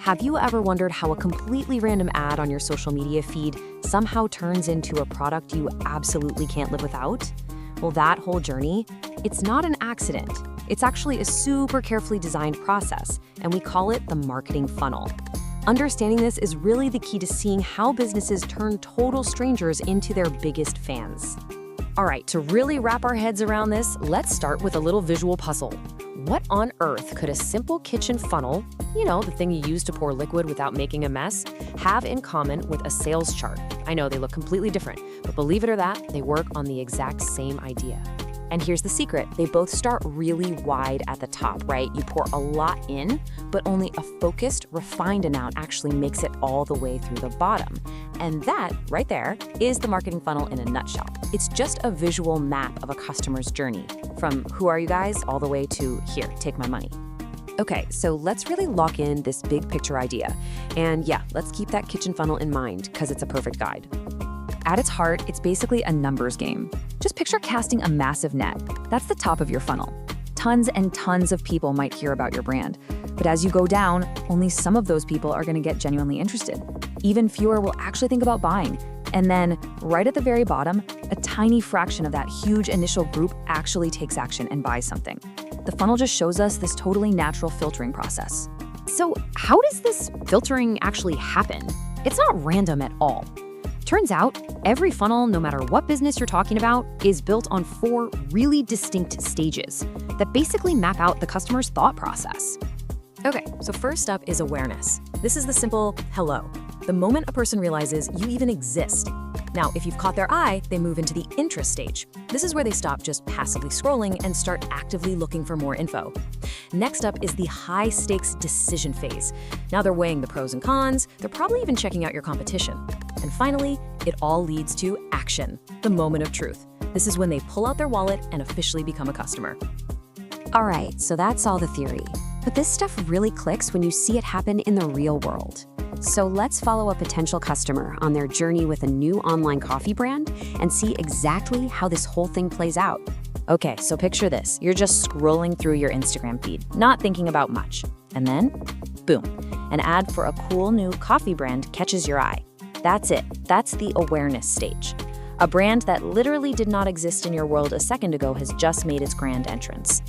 Have you ever wondered how a completely random ad on your social media feed somehow turns into a product you absolutely can't live without? Well, that whole journey, it's not an accident. It's actually a super carefully designed process, and we call it the marketing funnel. Understanding this is really the key to seeing how businesses turn total strangers into their biggest fans. All right, to really wrap our heads around this, let's start with a little visual puzzle. What on earth could a simple kitchen funnel, the thing you use to pour liquid without making a mess, have in common with a sales chart? I know they look completely different, but believe it or not, they work on the exact same idea. And here's the secret. They both start really wide at the top, right? You pour a lot in, but only a focused, refined amount actually makes it all the way through the bottom. And that, right there, is the marketing funnel in a nutshell. It's just a visual map of a customer's journey, from who are you guys all the way to here, take my money. Okay, so let's really lock in this big picture idea. And yeah, let's keep that kitchen funnel in mind because it's a perfect guide. At its heart, it's basically a numbers game. Just picture casting a massive net. That's the top of your funnel. Tons and tons of people might hear about your brand. But as you go down, only some of those people are going to get genuinely interested. Even fewer will actually think about buying. And then, right at the very bottom, a tiny fraction of that huge initial group actually takes action and buys something. The funnel just shows us this totally natural filtering process. So how does this filtering actually happen? It's not random at all. Turns out, every funnel, no matter what business you're talking about, is built on 4 really distinct stages that basically map out the customer's thought process. Okay, so first up is awareness. This is the simple hello. The moment a person realizes you even exist. Now, if you've caught their eye, they move into the interest stage. This is where they stop just passively scrolling and start actively looking for more info. Next up is the high-stakes decision phase. Now they're weighing the pros and cons, they're probably even checking out your competition. And finally, it all leads to action, the moment of truth. This is when they pull out their wallet and officially become a customer. All right, so that's all the theory. But this stuff really clicks when you see it happen in the real world. So let's follow a potential customer on their journey with a new online coffee brand and see exactly how this whole thing plays out. Okay, so picture this. You're just scrolling through your Instagram feed, not thinking about much. And then, boom, an ad for a cool new coffee brand catches your eye. That's it. That's the awareness stage. A brand that literally did not exist in your world a second ago has just made its grand entrance.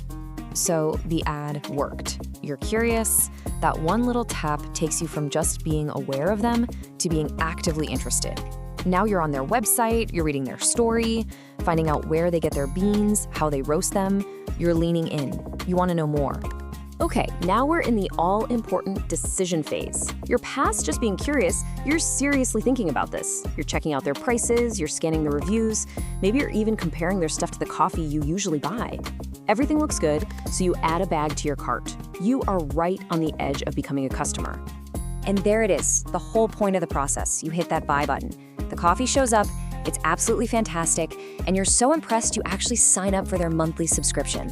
So the ad worked. You're curious. That one little tap takes you from just being aware of them to being actively interested. Now you're on their website, you're reading their story, finding out where they get their beans, how they roast them. You're leaning in. You want to know more. Okay, now we're in the all-important decision phase. You're past just being curious, you're seriously thinking about this. You're checking out their prices, you're scanning the reviews, maybe you're even comparing their stuff to the coffee you usually buy. Everything looks good, so you add a bag to your cart. You are right on the edge of becoming a customer. And there it is, the whole point of the process. You hit that buy button. The coffee shows up, it's absolutely fantastic, and you're so impressed you actually sign up for their monthly subscription.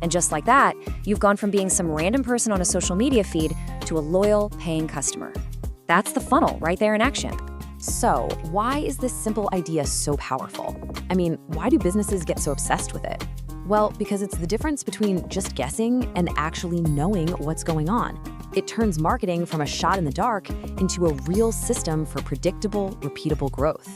And just like that, you've gone from being some random person on a social media feed to a loyal, paying customer. That's the funnel right there in action. So, why is this simple idea so powerful? I mean, why do businesses get so obsessed with it? Well, because it's the difference between just guessing and actually knowing what's going on. It turns marketing from a shot in the dark into a real system for predictable, repeatable growth.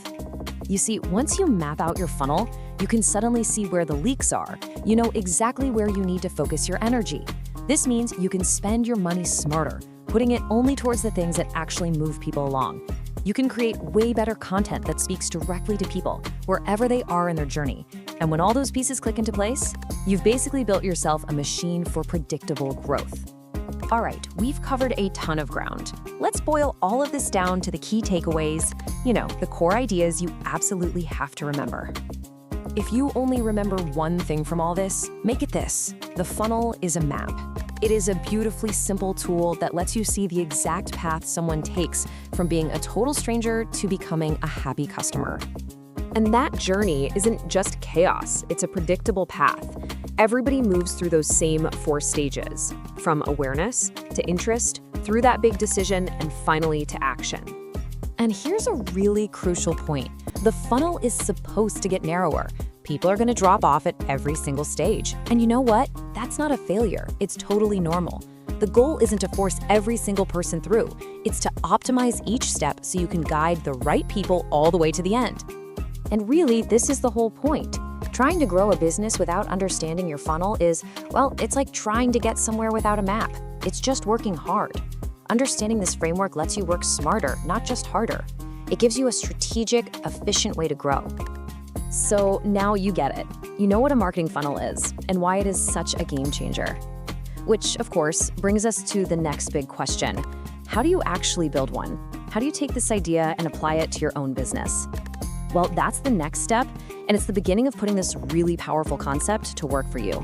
You see, once you map out your funnel, you can suddenly see where the leaks are. You know exactly where you need to focus your energy. This means you can spend your money smarter, putting it only towards the things that actually move people along. You can create way better content that speaks directly to people, wherever they are in their journey. And when all those pieces click into place, you've basically built yourself a machine for predictable growth. All right, we've covered a ton of ground. Let's boil all of this down to the key takeaways, the core ideas you absolutely have to remember. If you only remember one thing from all this, make it this. The funnel is a map. It is a beautifully simple tool that lets you see the exact path someone takes from being a total stranger to becoming a happy customer. And that journey isn't just chaos, it's a predictable path. Everybody moves through those same 4 stages, from awareness to interest, through that big decision, and finally to action. And here's a really crucial point. The funnel is supposed to get narrower. People are going to drop off at every single stage. And you know what? That's not a failure. It's totally normal. The goal isn't to force every single person through. It's to optimize each step so you can guide the right people all the way to the end. And really, this is the whole point. Trying to grow a business without understanding your funnel is, well, it's like trying to get somewhere without a map. It's just working hard. Understanding this framework lets you work smarter, not just harder. It gives you a strategic, efficient way to grow. So now you get it. You know what a marketing funnel is and why it is such a game changer. Which, of course, brings us to the next big question. How do you actually build one? How do you take this idea and apply it to your own business? Well, that's the next step, and it's the beginning of putting this really powerful concept to work for you.